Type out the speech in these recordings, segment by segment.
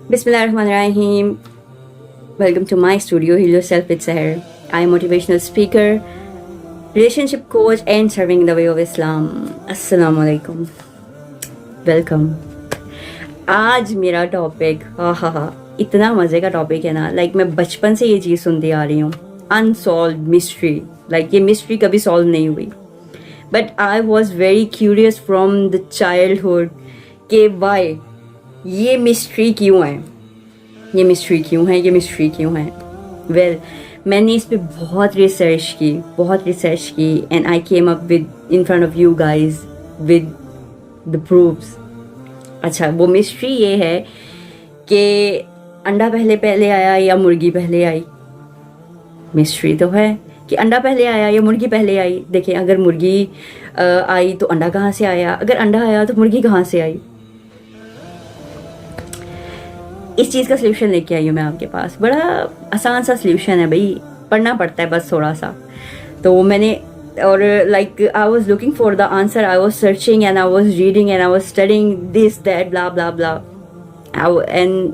Bismillahirrahmanirrahim. Welcome to my studio, Heal Yourself with Seher. I am motivational speaker, relationship coach and serving in the way of Islam. Assalamu alaikum. Welcome. आज मेरा topic इतना मज़े का topic है ना, like मैं बचपन से ये चीज़ सुनती आ रही हूँ, अनसॉल्व मिस्ट्री, लाइक ये मिस्ट्री कभी सॉल्व नहीं हुई. But I was very curious from the childhood कि वाई ये मिस्ट्री क्यों है, ये मिस्ट्री क्यों है, ये मिस्ट्री क्यों है. वेल मैंने इस पे बहुत रिसर्च की and I came up with in front of you guys with the proofs. अच्छा, वो मिस्ट्री ये है कि अंडा पहले आया या मुर्गी पहले आई. मिस्ट्री तो है कि अंडा पहले आया या मुर्गी पहले आई. देखें, अगर मुर्गी आई तो अंडा कहाँ से आया, अगर अंडा आया तो मुर्गी कहाँ से आई. इस चीज़ का सल्यूशन लेके आई हूँ मैं आपके पास. बड़ा आसान सा सल्यूशन है भाई, पढ़ना पड़ता है बस थोड़ा सा. तो मैंने और like I was looking for the answer, I was searching and I was reading and I was studying this that blah blah blah. And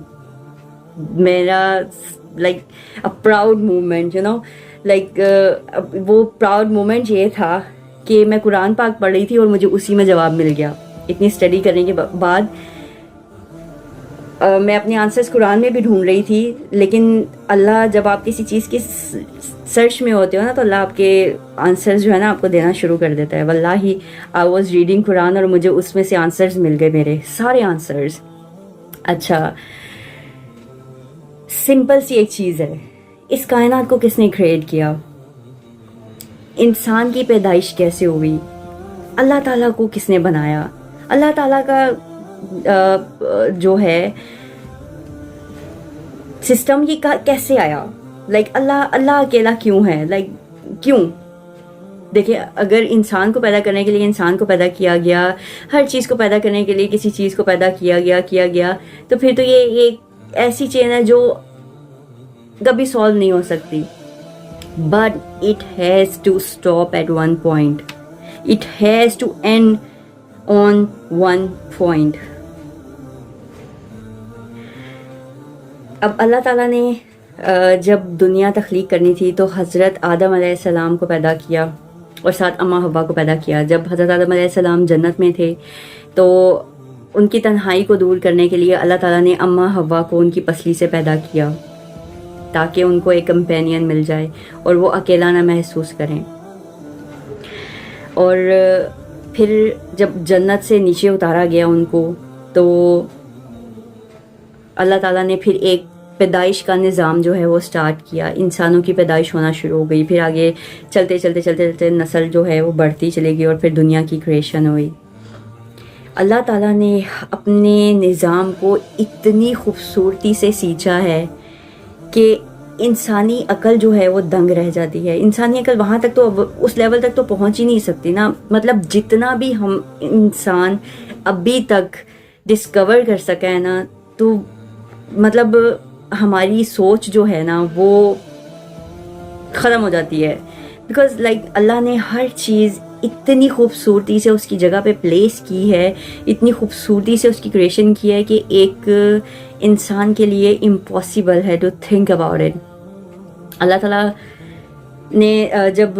मेरा like a proud moment, you know, like वो proud moment ये था कि मैं कुरान पाक पढ़ रही थी और मुझे उसी में जवाब मिल गया. इतनी स्टडी करने के बाद मैं अपने आंसर्स कुरान में भी ढूंढ रही थी, लेकिन अल्लाह, जब आप किसी चीज़ की सर्च में होते हो ना, तो अल्लाह आपके आंसर्स जो है ना आपको देना शुरू कर देता है. वल्लाही आई वॉज रीडिंग कुरान और मुझे उसमें से आंसर्स मिल गए, मेरे सारे आंसर्स. अच्छा, सिंपल सी एक चीज़ है, इस कायनात को किसने क्रिएट किया, इंसान की पैदाइश कैसे हुई, अल्लाह ताला को किसने बनाया, अल्लाह ताला का जो है सिस्टम ये कैसे आया, लाइक अल्लाह अकेला क्यों है, लाइक क्यों. देखिए, अगर इंसान को पैदा करने के लिए इंसान को पैदा किया गया, हर चीज़ को पैदा करने के लिए किसी चीज़ को पैदा किया गया, तो फिर तो ये एक ऐसी चेन है जो कभी सॉल्व नहीं हो सकती. But it has to stop at one point, it has to end on one point. अब अल्लाह ताला ने जब दुनिया तख्लीक करनी थी तो हज़रत आदम अलैहिस्सलाम को पैदा किया और साथ अम्मा हव्वा को पैदा किया. जब हज़रत आदम अलैहिस्सलाम जन्नत में थे तो उनकी तन्हाई को दूर करने के लिए अल्लाह ताला ने अम्मा हव्वा को उनकी पसली से पैदा किया ताकि उनको एक कंपेनियन मिल जाए और वो अकेला ना महसूस करें. और फिर जब जन्नत से नीचे उतारा गया उनको, तो अल्लाह ताला ने फिर एक पैदाइश का निज़ाम जो है वो स्टार्ट किया. इंसानों की पैदाइश होना शुरू हो गई. फिर आगे चलते नस्ल जो है वो बढ़ती चली गई और फिर दुनिया की क्रिएशन हुई. अल्लाह ताला ने अपने निज़ाम को इतनी खूबसूरती से सींचा है कि इंसानी अकल जो है वो दंग रह जाती है. इंसानी अकल वहाँ तक तो, उस लेवल तक तो पहुँच ही नहीं सकती ना. मतलब जितना भी हम इंसान अभी तक डिस्कवर कर सका है ना, तो मतलब हमारी सोच जो है ना वो ख़त्म हो जाती है. बिकॉज़ लाइक अल्लाह ने हर चीज़ इतनी खूबसूरती से उसकी जगह पे प्लेस की है, इतनी खूबसूरती से उसकी क्रिएशन की है कि एक इंसान के लिए इम्पॉसिबल है टू थिंक अबाउट इट. अल्लाह ताला ने जब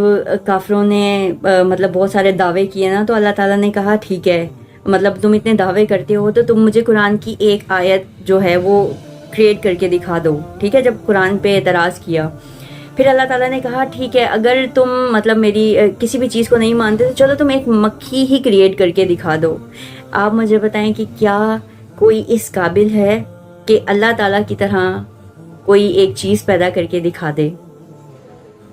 काफिरों ने मतलब बहुत सारे दावे किए ना, तो अल्लाह ताला ने कहा ठीक है, मतलब तुम इतने दावे करते हो तो तुम मुझे कुरान की एक आयत जो है वो क्रिएट करके दिखा दो. ठीक है, जब कुरान पे एतराज़ किया, फिर अल्लाह ताला ने कहा ठीक है, अगर तुम मतलब मेरी किसी भी चीज़ को नहीं मानते तो चलो तुम एक मक्खी ही क्रिएट करके दिखा दो. आप मुझे बताएं कि क्या कोई इस काबिल है कि अल्लाह ताला की तरह कोई एक चीज़ पैदा करके दिखा दे,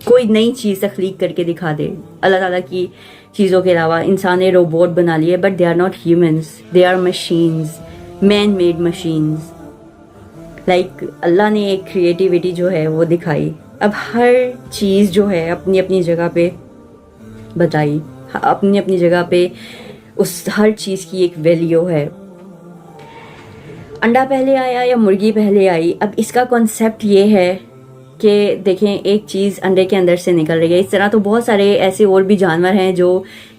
कोई नई चीज़ तख्लीक करके दिखा दे. अल्लाह ताला की चीज़ों के अलावा इंसान ने रोबोट बना लिए, but they are not humans, they are machines, man made machines. Like Allah ने एक क्रिएटिविटी जो है वो दिखाई. अब हर चीज़ जो है अपनी अपनी जगह पे बताई, अपनी अपनी जगह पे उस हर चीज़ की एक वैल्यू है. अंडा पहले आया या मुर्गी पहले आई, अब इसका कॉन्सेप्ट ये है कि देखें, एक चीज़ अंडे के अंदर से निकल रही है. इस तरह तो बहुत सारे ऐसे और भी जानवर हैं जो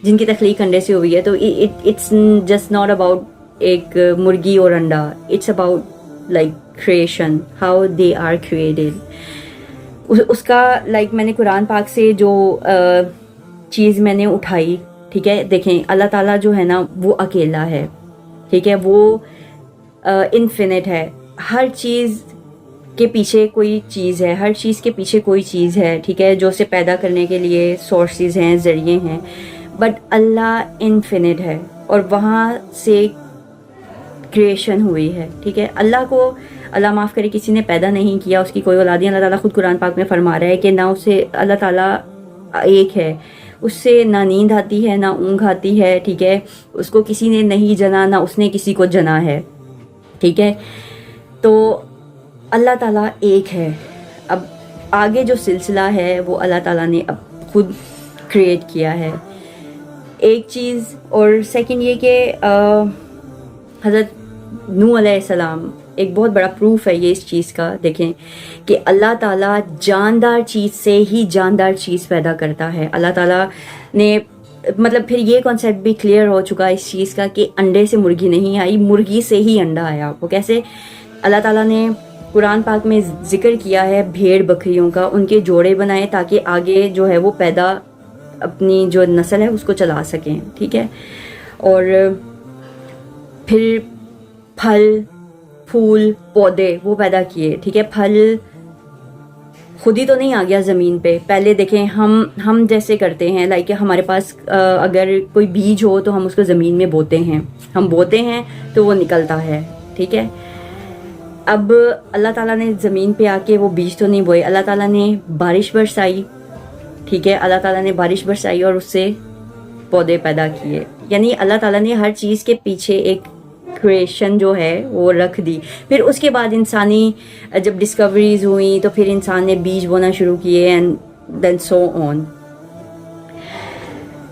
जिनकी तख्लीक अंडे से हुई है. तो इट्स जस्ट नॉट अबाउट एक मुर्गी और अंडा, it's about like creation, how they are created. उसका like मैंने कुरान पाक से जो चीज़ मैंने उठाई, ठीक है, देखें अल्लाह ताला जो है ना वो अकेला है, ठीक है, वो इन्फिनिट है, हर चीज़ के पीछे कोई चीज़ है, हर चीज़ के पीछे कोई चीज़ है, ठीक है, जो उसे पैदा करने के लिए सोर्सेज हैं, ज़रिए हैं, बट अल्लाह इन्फिनिट है और वहाँ से क्रिएशन हुई है, ठीक है। अल्लाह को, अल्लाह माफ़ करे, किसी ने पैदा नहीं किया, उसकी कोई औलाद नहीं। अल्लाह ताला खुद कुरान पाक में फरमा रहा है कि ना उसे, अल्लाह ताला एक है, उससे ना नींद आती है ना ऊँघ आती है, ठीक है, उसको किसी ने नहीं जना ना उसने किसी को जना है, ठीक है। तो अल्लाह ताला एक है। अब आगे जो सिलसिला है वो अल्लाह ताला ने अब खुद क्रिएट किया है, एक चीज़। और सेकंड ये कि हज़रत नूह अलैहिस्सलाम एक बहुत बड़ा प्रूफ है ये इस चीज़ का। देखें कि अल्लाह ताला जानदार चीज़ से ही जानदार चीज़ पैदा करता है। अल्लाह ताला ने मतलब फिर ये कॉन्सेप्ट भी क्लियर हो चुका है इस चीज़ का कि अंडे से मुर्गी नहीं आई, मुर्गी से ही अंडा आया। वो कैसे? अल्लाह ताला ने कुरान पाक में जिक्र किया है भेड़ बकरियों का, उनके जोड़े बनाए ताकि आगे जो है वो पैदा अपनी जो नस्ल है उसको चला सकें, ठीक है। और फिर फल फूल पौधे वो पैदा किए, ठीक है। फल खुद ही तो नहीं आ गया ज़मीन पे, पहले देखें हम जैसे करते हैं, लाइक हमारे पास अगर कोई बीज हो तो हम उसको ज़मीन में बोते हैं, हम बोते हैं तो वो निकलता है, ठीक है। अब अल्लाह ताला ने ज़मीन पे आके वो बीज तो नहीं बोए, अल्लाह ताला ने बारिश बरसाई, ठीक है, अल्लाह ताला ने बारिश बरसाई और उससे पौधे पैदा किए। यानी अल्लाह ताला ने हर चीज़ के पीछे एक क्रिएशन जो है वो रख दी। फिर उसके बाद इंसानी जब डिस्कवरीज हुई तो फिर इंसान ने बीज बोना शुरू किए एंड देन सो ऑन।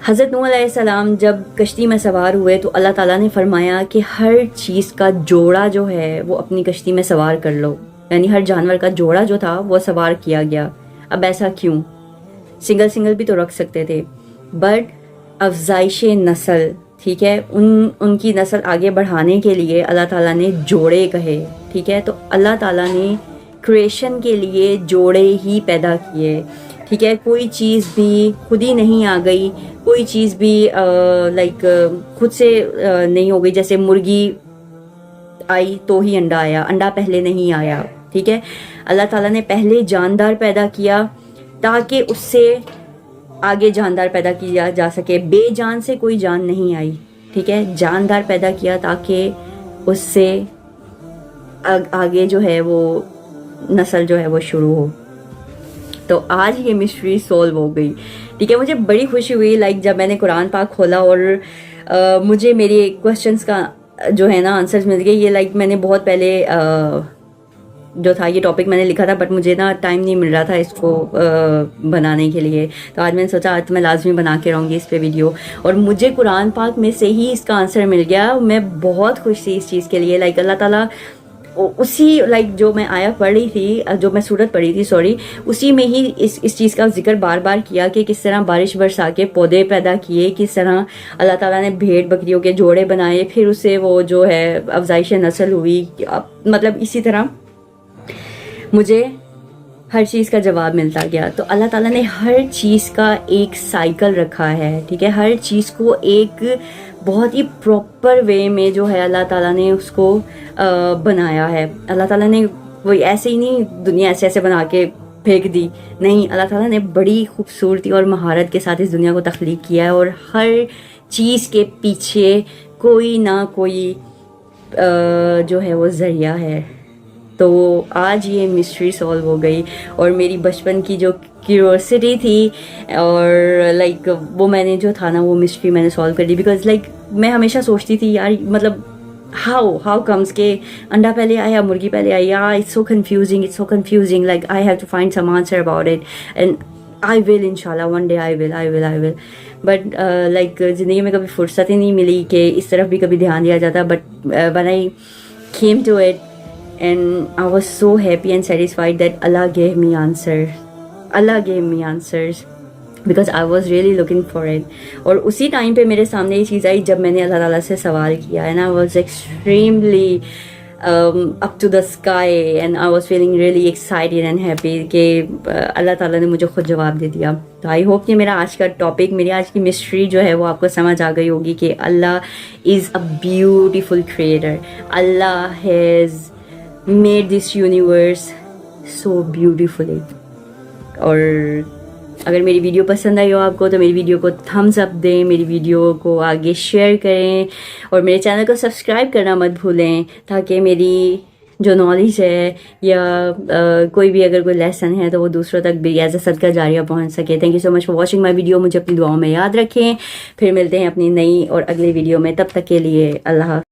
हज़रत नूह अलैहिस्सलाम जब कश्ती में सवार हुए तो अल्लाह ताला ने फरमाया कि हर चीज़ का जोड़ा जो है वो अपनी कश्ती में सवार कर लो, यानी हर जानवर का जोड़ा जो था वो सवार किया गया। अब ऐसा क्यों? सिंगल सिंगल भी तो रख सकते थे, बट अफजाइश नस्ल, ठीक है, उनकी नस्ल आगे बढ़ाने के लिए अल्लाह ताला ने जोड़े कहे, ठीक है। तो अल्लाह ताला ने क्रिएशन के लिए जोड़े ही पैदा किए, ठीक है। कोई चीज़ भी खुद ही नहीं आ गई, कोई चीज़ भी लाइक खुद से नहीं हो गई। जैसे मुर्गी आई तो ही अंडा आया, अंडा पहले नहीं आया, ठीक है। अल्लाह ताला ने पहले जानदार पैदा किया ताकि उससे आगे जानदार पैदा किया जा सके। बेजान से कोई जान नहीं आई, ठीक है, जानदार पैदा किया ताकि उससे आगे जो है वो नस्ल जो है वो शुरू हो। तो आज ये मिस्ट्री सॉल्व हो गई, ठीक है। मुझे बड़ी खुशी हुई लाइक जब मैंने कुरान पाक खोला और मुझे मेरे क्वेश्चंस का जो है ना आंसर्स मिल गए। ये लाइक मैंने बहुत पहले जो था ये टॉपिक मैंने लिखा था, बट मुझे ना टाइम नहीं मिल रहा था इसको बनाने के लिए। तो आज मैंने सोचा आज तो मैं लाजमी बना के रहूँगी इस पे वीडियो, और मुझे कुरान पाक में से ही इसका आंसर मिल गया। मैं बहुत खुश थी इस चीज़ के लिए। लाइक अल्लाह ताला उसी लाइक जो मैं आया पढ़ रही थी, जो मैं सूरत पढ़ी थी सॉरी, उसी में ही इस चीज़ का जिक्र बार बार किया कि किस तरह बारिश बरसा के पौधे पैदा किए, किस तरह अल्लाह ताला ने भेड़ बकरियों के जोड़े बनाए, फिर उससे वो जो है अफजाइश नस्ल हुई। मतलब इसी तरह मुझे हर चीज़ का जवाब मिलता गया। तो अल्लाह ताला ने हर चीज़ का एक साइकिल रखा है, ठीक है। हर चीज़ को एक बहुत ही प्रॉपर वे में जो है अल्लाह ताला ने उसको बनाया है। अल्लाह ताला ने वही ऐसे ही नहीं दुनिया ऐसे ऐसे बना के फेंक दी, नहीं, अल्लाह ताला ने बड़ी खूबसूरती और महारत के साथ इस दुनिया को तख्लीक किया है, और हर चीज़ के पीछे कोई ना कोई जो है वो ज़रिया है। तो आज ये मिस्ट्री सॉल्व हो गई, और मेरी बचपन की जो क्यूरियोसिटी थी और लाइक वो मैंने जो था ना वो मिस्ट्री मैंने सॉल्व कर दी। बिकॉज लाइक मैं हमेशा सोचती थी यार मतलब हाउ कम्स के अंडा पहले आया मुर्गी पहले आई, यार it's so confusing, like I have to find some answer about it and I will इंशाल्लाह one day I will. But like ज़िंदगी में कभी फुर्सत ही नहीं मिली कि इस तरफ भी कभी ध्यान दिया जाता। But when I came to it and I was so happy and satisfied that Allah gave me answers because I was really looking for it. और उसी टाइम पे मेरे सामने ये चीज़ आई जब मैंने अल्लाह ताला से सवाल किया, and I was extremely up to the sky, and I was feeling really excited and happy کہ اللہ تعالیٰ نے مجھے خود جواب دے دیا. تو آئی ہوپ کہ میرا آج کا ٹاپک, میری آج کی مسٹری جو ہے وہ آپ کو سمجھ آ گئی ہوگی کہ Allah is a beautiful creator. Allah has made this universe so beautifully. اور اگر میری ویڈیو پسند آئی ہو آپ کو تو میری ویڈیو کو تھمز اپ دیں, میری ویڈیو کو آگے شیئر کریں, اور میرے چینل کو سبسکرائب کرنا مت بھولیں, تاکہ میری جو نالج ہے یا کوئی بھی اگر کوئی لیسن ہے تو وہ دوسروں تک بھی ایز اے صدقہ جاریہ پہنچ سکے. Thank you so much for watching my video. مجھے اپنی دعاؤں میں یاد رکھیں. پھر ملتے ہیں اپنی نئی اور اگلی ویڈیو میں. تب تک کے لیے اللہ حافظ.